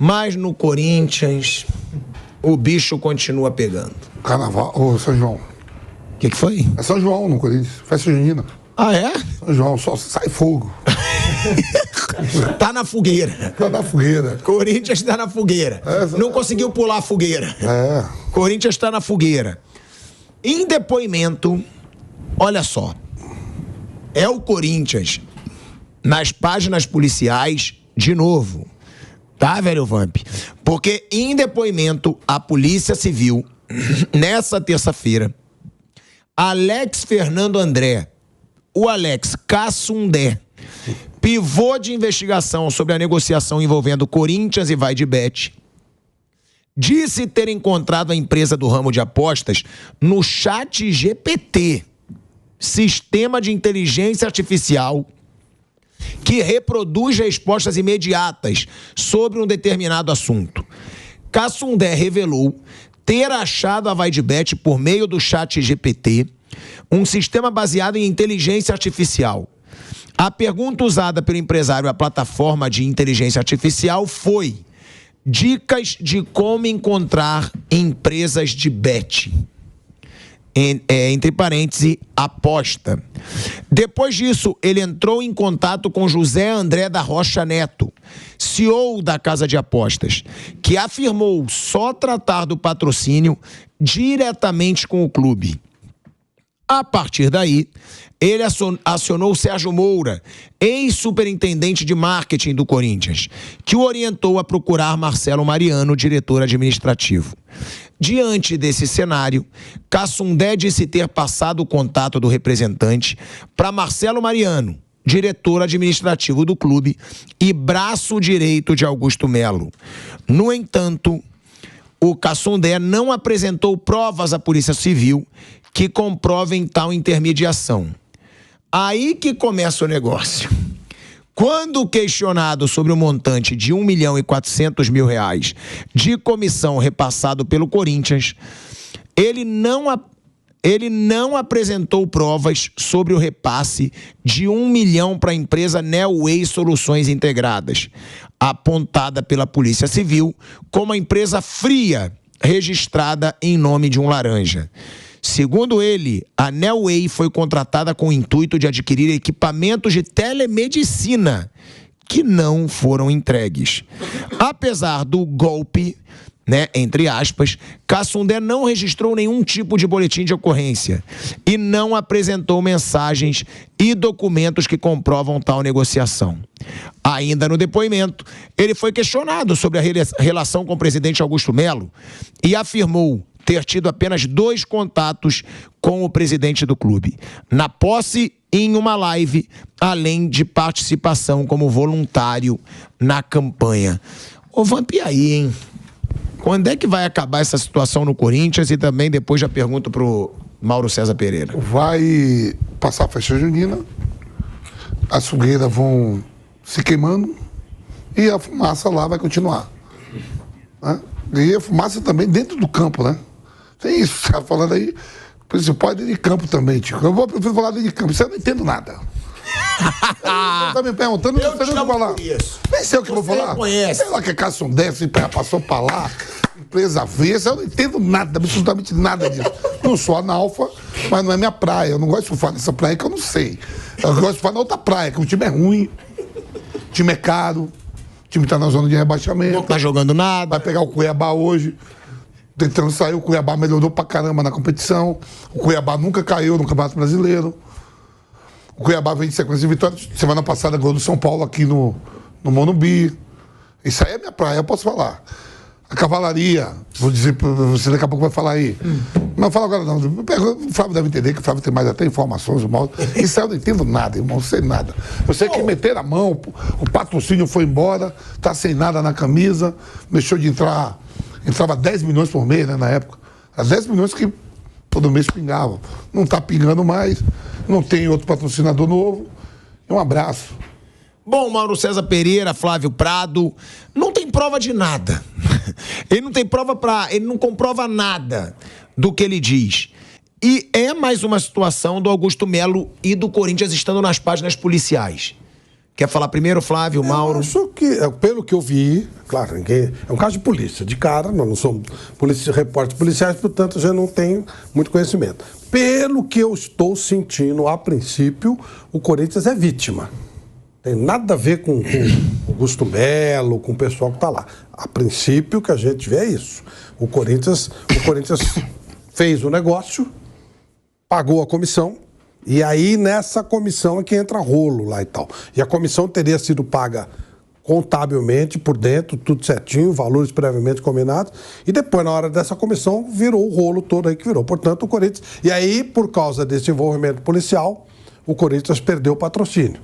Mas no Corinthians, o bicho continua pegando. Carnaval, ô São João. O que foi? É São João no Corinthians, festa junina. Ah, é? São João, só sai fogo. Tá na fogueira. Tá na fogueira. Corinthians tá na fogueira. Não conseguiu pular a fogueira. Corinthians tá na fogueira. Em depoimento, olha só. É o Corinthians nas páginas policiais de novo. Tá, velho Vamp? Porque em depoimento, a Polícia Civil, nessa terça-feira, Alex Fernando André, o Alex Cassundé, pivô de investigação sobre a negociação envolvendo Corinthians e Vai de Bet, disse ter encontrado a empresa do ramo de apostas no ChatGPT, sistema de inteligência artificial que reproduz respostas imediatas sobre um determinado assunto. Cassundé revelou ter achado a Vai de Bet por meio do ChatGPT, um sistema baseado em inteligência artificial. A pergunta usada pelo empresário à plataforma de inteligência artificial foi: dicas de como encontrar empresas de bet. Entre parênteses, aposta. Depois disso, ele entrou em contato com José André da Rocha Neto, CEO da casa de apostas, que afirmou só tratar do patrocínio diretamente com o clube. A partir daí, ele acionou Sérgio Moura, ex-superintendente de marketing do Corinthians, que o orientou a procurar Marcelo Mariano, diretor administrativo. Diante desse cenário, Cassundé disse ter passado o contato do representante para Marcelo Mariano, diretor administrativo do clube e braço direito de Augusto Melo. No entanto, o Cassundé não apresentou provas à Polícia Civil que comprovem tal intermediação. Aí que começa o negócio. Quando questionado sobre o montante de R$ 1.400.000 de comissão repassado pelo Corinthians, ele não apresentou provas sobre o repasse de R$ 1 milhão para a empresa Neoway Soluções Integradas, apontada pela Polícia Civil como a empresa fria registrada em nome de um laranja. Segundo ele, a Neoway foi contratada com o intuito de adquirir equipamentos de telemedicina que não foram entregues. Apesar do golpe, entre aspas, Cassundé não registrou nenhum tipo de boletim de ocorrência e não apresentou mensagens e documentos que comprovam tal negociação. Ainda no depoimento, ele foi questionado sobre a relação com o presidente Augusto Melo e afirmou ter tido apenas 2 contatos com o presidente do clube, na posse e em uma live, além de participação como voluntário na campanha. Ô Vamp, e aí, hein? Quando é que vai acabar essa situação no Corinthians? E também depois já pergunto pro Mauro César Pereira. Vai passar a festa junina, as fogueiras vão se queimando e a fumaça lá vai continuar. Né? E a fumaça também dentro do campo, né? Tem isso, você tá falando aí, o principal é dentro de campo também, Tico. Eu prefiro falar dentro de campo, isso eu não entendo nada. Você tá me perguntando, eu não sei o que eu vou falar. Nem sei o que eu vou falar. Sei lá que a Cassundé passou pra lá, empresa avessa, eu não entendo nada, absolutamente nada disso. Não sou analfa, mas não é minha praia. Eu não gosto de surfar nessa praia que eu não sei. Eu gosto de surfar na outra praia, que o time é ruim, o time é caro, o time tá na zona de rebaixamento. Não tá jogando nada. Vai pegar o Cuiabá hoje. Tentando sair, o Cuiabá melhorou pra caramba na competição. O Cuiabá nunca caiu no Campeonato Brasileiro. O Cuiabá vem de sequência de vitórias. Semana passada, gol do São Paulo aqui no Morumbi. Isso aí é minha praia, eu posso falar. A cavalaria, vou dizer pra você, daqui a pouco vai falar aí. Não fala agora não. O Flávio deve entender, que o Flávio tem mais até informações. Isso aí eu não entendo nada, irmão, não sei nada. Eu sei que meteram a mão, o patrocínio foi embora, tá sem nada na camisa, deixou de entrar. Entrava 10 milhões por mês, né, na época. As 10 milhões que todo mês pingavam. Não está pingando mais, não tem outro patrocinador novo. Um abraço. Bom, Mauro César Pereira, Flávio Prado, não tem prova de nada. Ele não tem prova ele não comprova nada do que ele diz. E é mais uma situação do Augusto Melo e do Corinthians estando nas páginas policiais. Quer falar primeiro, Flávio, Mauro? Eu acho que, pelo que eu vi, claro, é um caso de polícia. De cara, nós não somos repórteres policiais, portanto, eu já não tenho muito conhecimento. Pelo que eu estou sentindo, a princípio, o Corinthians é vítima. Tem nada a ver com o Augusto Melo, com o pessoal que está lá. A princípio, o que a gente vê é isso. O Corinthians fez o negócio, pagou a comissão, e aí nessa comissão é que entra rolo lá e tal. E a comissão teria sido paga contabilmente por dentro, tudo certinho, valores previamente combinados, e depois, na hora dessa comissão, virou o rolo todo aí que virou. Portanto, o Corinthians... E aí, por causa desse envolvimento policial, o Corinthians perdeu o patrocínio.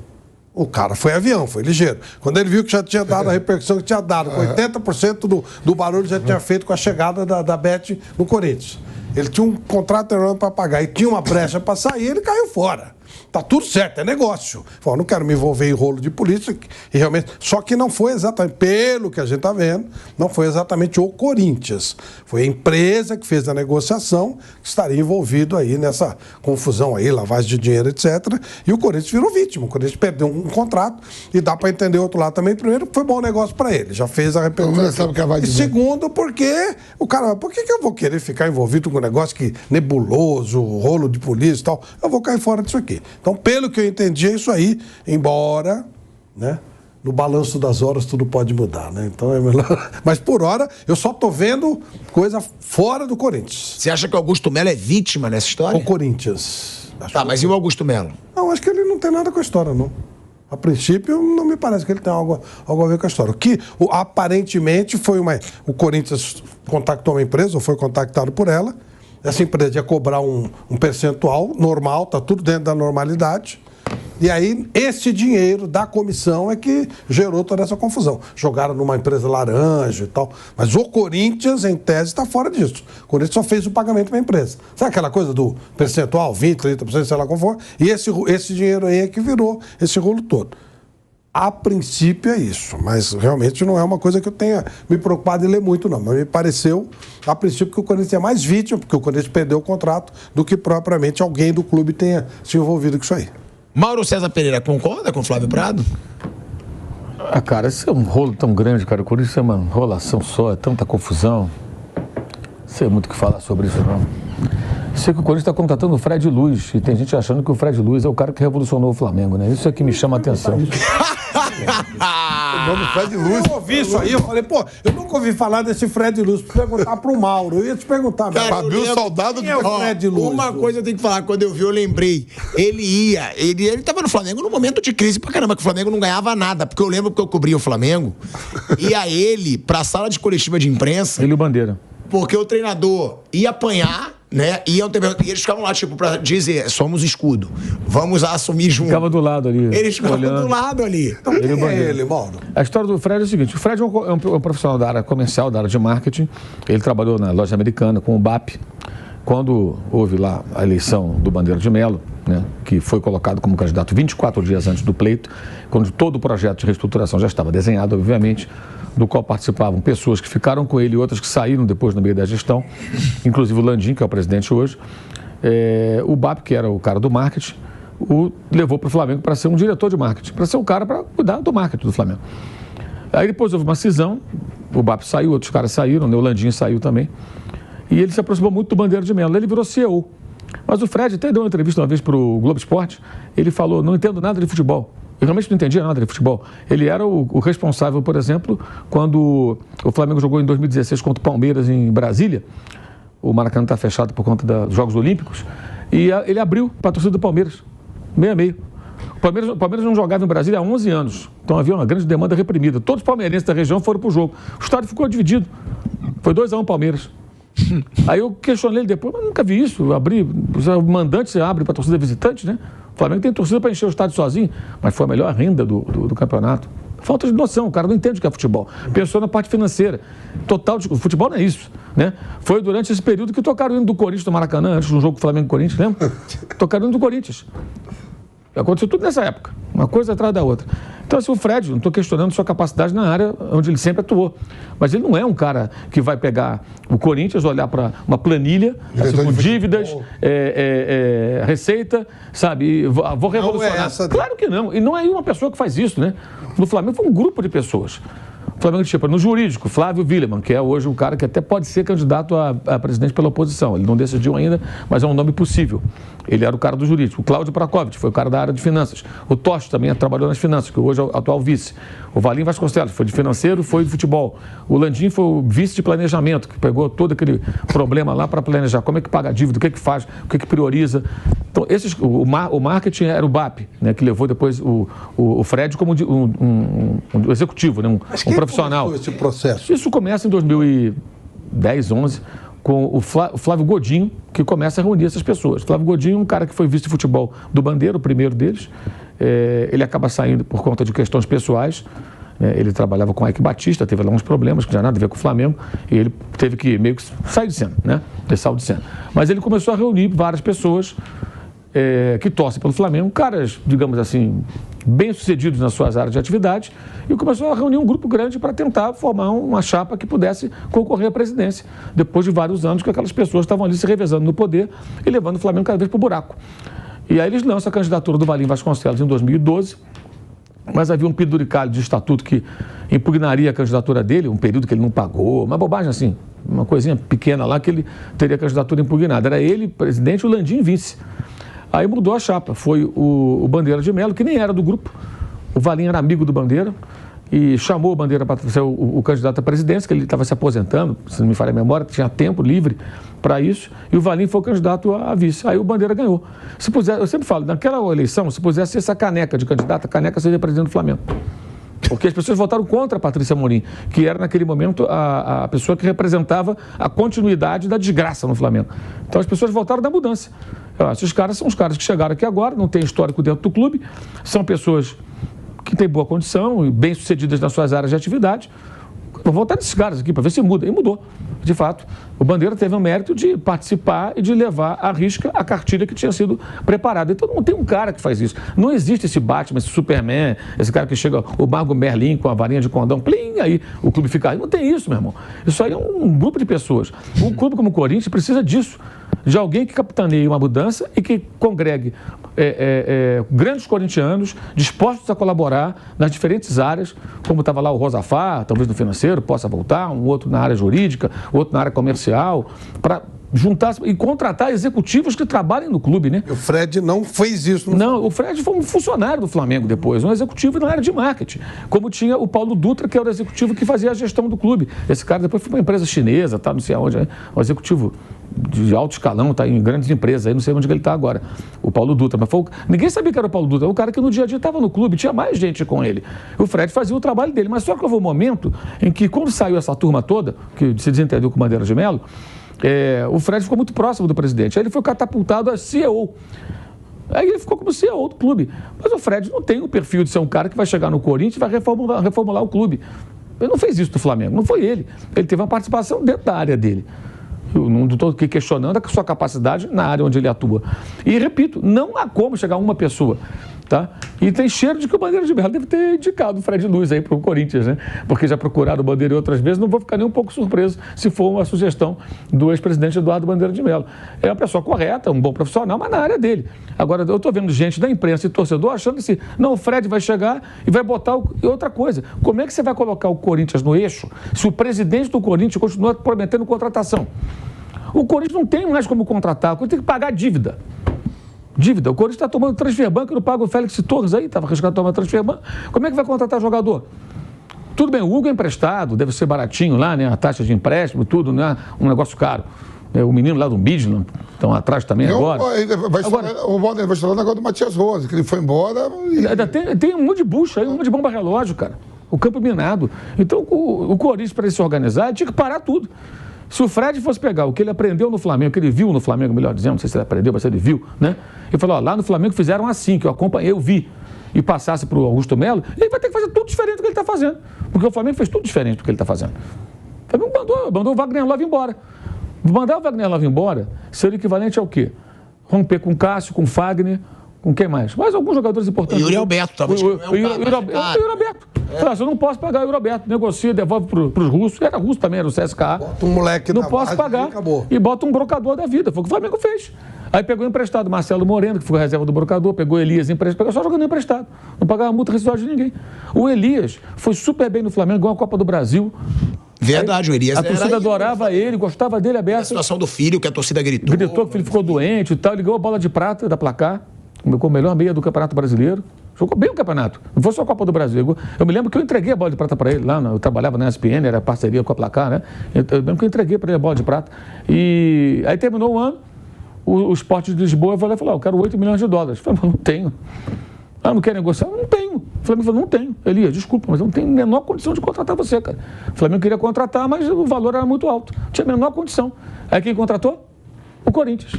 O cara foi avião, foi ligeiro. Quando ele viu que já tinha dado a repercussão que tinha dado, 80% do barulho já tinha feito com a chegada da Bet no Corinthians. Ele tinha um contrato enorme para pagar e tinha uma brecha para sair, ele caiu fora. Tá tudo certo, é negócio. Falou, não quero me envolver em rolo de polícia, e realmente... Só que não foi exatamente, pelo que a gente está vendo, não foi exatamente o Corinthians. Foi a empresa que fez a negociação, que estaria envolvido aí nessa confusão aí, lavagem de dinheiro, etc. E o Corinthians virou vítima. O Corinthians perdeu um contrato, e dá para entender o outro lado também. Primeiro, foi bom negócio para ele, já fez a repercussão. E segundo, porque o cara... Por que eu vou querer ficar envolvido com um negócio que nebuloso, rolo de polícia e tal? Eu vou cair fora disso aqui. Então, pelo que eu entendi, é isso aí, embora, né, no balanço das horas tudo pode mudar, né? Então é melhor. Mas por hora, eu só tô vendo coisa fora do Corinthians. Você acha que o Augusto Melo é vítima nessa história? O Corinthians. Tá, mas e o Augusto Melo? Não, acho que ele não tem nada com a história, não. A princípio, não me parece que ele tem algo a ver com a história. O que aparentemente foi o Corinthians contactou uma empresa, ou foi contactado por ela. Essa empresa ia cobrar um percentual normal, está tudo dentro da normalidade. E aí, esse dinheiro da comissão é que gerou toda essa confusão. Jogaram numa empresa laranja e tal. Mas o Corinthians, em tese, está fora disso. O Corinthians só fez o pagamento para a empresa. Sabe aquela coisa do percentual, 20%, 30%, sei lá como for? E esse dinheiro aí é que virou esse rolo todo. A princípio é isso, mas realmente não é uma coisa que eu tenha me preocupado em ler muito, não. Mas me pareceu, a princípio, que o Corinthians é mais vítima, porque o Corinthians perdeu o contrato, do que propriamente alguém do clube tenha se envolvido com isso aí. Mauro César Pereira, concorda com o Flávio Prado? Ah, cara, esse é um rolo tão grande, cara. O Corinthians é uma enrolação só, é tanta confusão. Não sei muito o que falar sobre isso, não. Sei que o Corinthians está contratando o Fred Luz, e tem gente achando que o Fred Luz é o cara que revolucionou o Flamengo, né? Isso é que me chama a atenção. O nome Fred Luz. Eu ouvi isso aí, eu falei, pô, eu nunca ouvi falar desse Fred Luz, pra perguntar pro Mauro. Eu ia te perguntar, Cara, Fabio Soldado quem é o Fred Luz? Uma coisa eu tenho que falar, quando eu vi, eu lembrei. Ele tava no Flamengo num momento de crise pra caramba, que o Flamengo não ganhava nada, porque eu lembro que eu cobria o Flamengo, ia ele pra sala de coletiva de imprensa. Ele e o Bandeira. Porque o treinador ia apanhar, né? E eles ficavam lá, tipo, pra dizer, somos escudo. Vamos assumir junto. Ficava do lado ali. Eles ficavam do lado ali. Então, quem é ele, Mauro? A história do Fred é o seguinte: o Fred é um profissional da área comercial, da área de marketing. Ele trabalhou na loja americana com o BAP. Quando houve lá a eleição do Bandeira de Melo, né, que foi colocado como candidato 24 dias antes do pleito, quando todo o projeto de reestruturação já estava desenhado, obviamente, do qual participavam pessoas que ficaram com ele e outras que saíram depois no meio da gestão, inclusive o Landim, que é o presidente hoje. O BAP, que era o cara do marketing, o levou para o Flamengo para ser um diretor de marketing, para ser um cara para cuidar do marketing do Flamengo. Aí depois houve uma cisão, o BAP saiu, outros caras saíram, o Landim saiu também, e ele se aproximou muito do Bandeira de Melo. Ele virou CEO. Mas o Fred até deu uma entrevista uma vez para o Globo Esporte, ele falou, não entendo nada de futebol. Eu realmente não entendia nada de futebol. Ele era o responsável, por exemplo, quando o Flamengo jogou em 2016 contra o Palmeiras em Brasília. O Maracanã está fechado por conta dos Jogos Olímpicos. E ele abriu para a torcida do Palmeiras, meio a meio. O Palmeiras não jogava em Brasília há 11 anos. Então havia uma grande demanda reprimida. Todos os palmeirenses da região foram para o jogo. O estádio ficou dividido. Foi 2-1 Palmeiras. Aí eu questionei ele depois, mas nunca vi isso. O mandante você abre para a torcida visitante, né? O Flamengo tem torcida para encher o estádio sozinho, mas foi a melhor renda do campeonato. Falta de noção, o cara não entende o que é futebol. Pensou na parte financeira. Total, futebol não é isso, né? Foi durante esse período que tocaram o hino do Corinthians no Maracanã, antes de um jogo Flamengo-Corinthians, lembra? Tocaram o hino do Corinthians. Aconteceu tudo nessa época, uma coisa atrás da outra. Então, assim, o Fred, não estou questionando sua capacidade na área onde ele sempre atuou, mas ele não é um cara que vai pegar o Corinthians, olhar para uma planilha, assim, com dívidas, receita, sabe, e vou revolucionar. Claro que não, e não é uma pessoa que faz isso, né? No Flamengo foi um grupo de pessoas. O Flamengo tipo, no jurídico, Flávio Willemann, que é hoje um cara que até pode ser candidato a presidente pela oposição. Ele não decidiu ainda, mas é um nome possível. Ele era o cara do jurídico. O Cláudio Prakovic foi o cara da área de finanças. O Totti também trabalhou nas finanças, que hoje é o atual vice. O Valim Vasconcelos foi de financeiro, foi de futebol. O Landim foi o vice de planejamento, que pegou todo aquele problema lá para planejar como é que paga a dívida, o que é que faz, o que é que prioriza. Então, o marketing era o BAP, né, que levou depois o Fred como um executivo, né, um profissional. Esse processo? Isso começa em 2010, 11, com o Flávio Godinho, que começa a reunir essas pessoas. Flávio Godinho, um cara que foi vice de futebol do Bandeira, o primeiro deles. Ele acaba saindo por conta de questões pessoais. Ele trabalhava com o Ike Batista, teve lá uns problemas que não tinha nada a ver com o Flamengo, e ele teve que meio que sair de cena, né? Ele saiu de cena. Mas ele começou a reunir várias pessoas que torcem pelo Flamengo, caras, digamos assim, bem-sucedidos nas suas áreas de atividade, e começou a reunir um grupo grande para tentar formar uma chapa que pudesse concorrer à presidência, depois de vários anos que aquelas pessoas estavam ali se revezando no poder e levando o Flamengo cada vez para o buraco. E aí eles lançam a candidatura do Valim Vasconcelos em 2012, mas havia um penduricalho de estatuto que impugnaria a candidatura dele, um período que ele não pagou, uma bobagem assim, uma coisinha pequena lá que ele teria a candidatura impugnada. Era ele, presidente, o Landim vice. Aí mudou a chapa, foi o Bandeira de Melo, que nem era do grupo, o Valim era amigo do Bandeira, e chamou o Bandeira para ser o candidato à presidência, que ele estava se aposentando, se não me falha a memória, tinha tempo livre para isso, e o Valim foi o candidato a vice. Aí o Bandeira ganhou. Se puser, eu sempre falo, naquela eleição, se pusesse essa caneca de candidato, a caneca seria presidente do Flamengo. Porque as pessoas votaram contra a Patrícia Amorim, que era naquele momento a pessoa que representava a continuidade da desgraça no Flamengo. Então as pessoas votaram na mudança. Esses caras são os caras que chegaram aqui agora, não tem histórico dentro do clube, são pessoas que têm boa condição e bem-sucedidas nas suas áreas de atividade. Vou votar nesses caras aqui para ver se muda. E mudou, de fato. O Bandeira teve o mérito de participar e de levar à risca a cartilha que tinha sido preparada. Então não tem um cara que faz isso. Não existe esse Batman, esse Superman, esse cara que chega, o Mago Merlin com a varinha de condão, plim, aí o clube fica aí. Não tem isso, meu irmão. Isso aí é um grupo de pessoas. Um clube como o Corinthians precisa disso. De alguém que capitaneie uma mudança e que congregue grandes corintianos dispostos a colaborar nas diferentes áreas, como estava lá o Rosafá, talvez no financeiro possa voltar, um outro na área jurídica, outro na área comercial, para juntar e contratar executivos que trabalhem no clube, né? O Fred não fez isso. Não, o Fred foi um funcionário do Flamengo depois, um executivo na área de marketing, como tinha o Paulo Dutra, que era o executivo que fazia a gestão do clube. Esse cara depois foi para uma empresa chinesa, tá, não sei aonde, um executivo de alto escalão, está em grandes empresas, aí não sei onde ele está agora, o Paulo Dutra. Mas ninguém sabia que era o Paulo Dutra, o cara que no dia a dia estava no clube, tinha mais gente com ele. O Fred fazia o trabalho dele, mas só que houve um momento em que, quando saiu essa turma toda, que se desentendeu com o Bandeira de Melo, o Fred ficou muito próximo do presidente, aí ele foi catapultado a CEO. Aí ele ficou como CEO do clube. Mas o Fred não tem o perfil de ser um cara que vai chegar no Corinthians e vai reformular o clube. Ele não fez isso do Flamengo, não foi ele. Ele teve uma participação dentro da área dele. Eu não estou aqui questionando a sua capacidade na área onde ele atua. E, repito, não há como chegar uma pessoa, tá? E tem cheiro de que o Bandeira de Melo deve ter indicado o Fred Luiz aí para o Corinthians, né? Porque já procuraram o Bandeira outras vezes, não vou ficar nem um pouco surpreso se for uma sugestão do ex-presidente Eduardo Bandeira de Melo. É uma pessoa correta, um bom profissional, mas na área dele. Agora, eu estou vendo gente da imprensa e torcedor achando assim, não, o Fred vai chegar e vai botar outra coisa. Como é que você vai colocar o Corinthians no eixo se o presidente do Corinthians continua prometendo contratação? O Corinthians não tem mais como contratar, o Corinthians tem que pagar dívida. Dívida. O Corinthians está tomando transfer banco, não paga o Félix Torres aí, estava arriscado tomar transfer banco. Como é que vai contratar jogador? Tudo bem, o Hugo é emprestado, deve ser baratinho lá, né? A taxa de empréstimo, tudo, né? Um negócio caro. O menino lá do Midland, estão atrás também agora. O Walter vai falar o negócio do Matias Rose, que ele foi embora. Tem um monte de bucha aí, um monte de bomba relógio, cara. O campo minado. Então, o Corinthians, para ele se organizar, tinha que parar tudo. Se o Fred fosse pegar o que ele aprendeu no Flamengo, o que ele viu no Flamengo, melhor dizendo, não sei se ele aprendeu, mas ele viu, né? Ele falou, lá no Flamengo fizeram assim, que eu acompanhei, eu vi, e passasse para o Augusto Melo, ele vai ter que fazer tudo diferente do que ele está fazendo. Porque o Flamengo fez tudo diferente do que ele está fazendo. O Flamengo mandou o Wagner Love embora. Mandar o Wagner Love embora seria o equivalente ao quê? Romper com o Cássio, com o Fagner, Com quem mais? Mais alguns jogadores importantes. Yuri Alberto, talvez. O Yuri Alberto. Falei, eu não posso pagar o Yuri Alberto. Negocia, devolve para os russos. Era russo também, era o CSKA. Bota um moleque não da posso base pagar. E acabou. E bota um brocador da vida. Foi o que o Flamengo fez. Aí pegou emprestado Marcelo Moreno, que foi reserva do brocador, pegou Elias emprestado, pegou só jogando emprestado. Não pagava multa rescisória de ninguém. O Elias foi super bem no Flamengo, ganhou a Copa do Brasil. Verdade, o Elias. A torcida adorava ele, gostava dele aberto. A situação do filho, que a torcida gritou. Gritou que o filho ficou doente e tal. Ele ganhou a bola de prata da Placar, com o melhor meia do Campeonato Brasileiro. Jogou bem o campeonato. Não foi só a Copa do Brasil. Eu me lembro que eu entreguei a bola de prata para ele lá. Eu trabalhava na ESPN, era parceria com a Placar, né? Eu lembro que eu entreguei para ele a bola de prata. E aí terminou o ano, o Sport de Lisboa falou: eu quero 8 milhões de dólares. Eu falei: mas não tenho. Ah, não quer negociar? Não tenho. O Flamengo falou: não tenho. Elias, desculpa, mas eu não tenho a menor condição de contratar você, cara. O Flamengo queria contratar, mas o valor era muito alto. Não tinha a menor condição. Aí quem contratou? O Corinthians.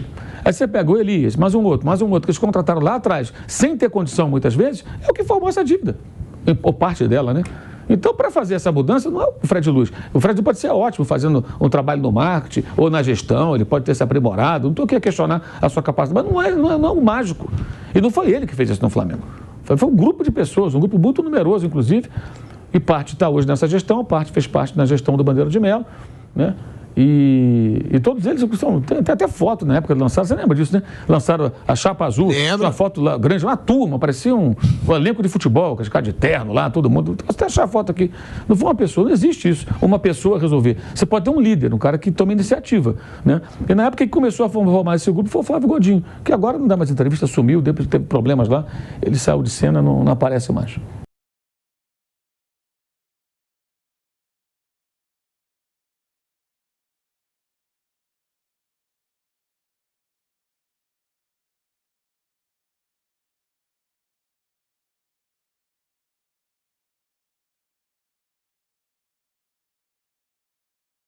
Aí você pega o Elias, mais um outro, que eles contrataram lá atrás, sem ter condição muitas vezes, é o que formou essa dívida. Ou parte dela, né? Então, para fazer essa mudança, não é o Fred Luz. O Fred pode ser ótimo fazendo um trabalho no marketing ou na gestão, ele pode ter se aprimorado. Não estou aqui a questionar a sua capacidade, mas não é um mágico. E não foi ele que fez isso no Flamengo. Foi um grupo de pessoas, um grupo muito numeroso, inclusive, e parte está hoje nessa gestão, parte fez parte na gestão do Bandeira de Melo, né? E todos eles tem até foto na época de lançaram, você lembra disso, né? Lançaram a chapa azul, uma foto lá, grande, uma turma, parecia um elenco de futebol, com as caras de terno lá, todo mundo. Você até achar a foto aqui. Não foi uma pessoa, não existe isso, uma pessoa resolver. Você pode ter um líder, um cara que toma iniciativa, né? E na época que começou a formar esse grupo foi o Flávio Godinho, que agora não dá mais entrevista, sumiu, depois teve problemas lá, ele saiu de cena, não aparece mais.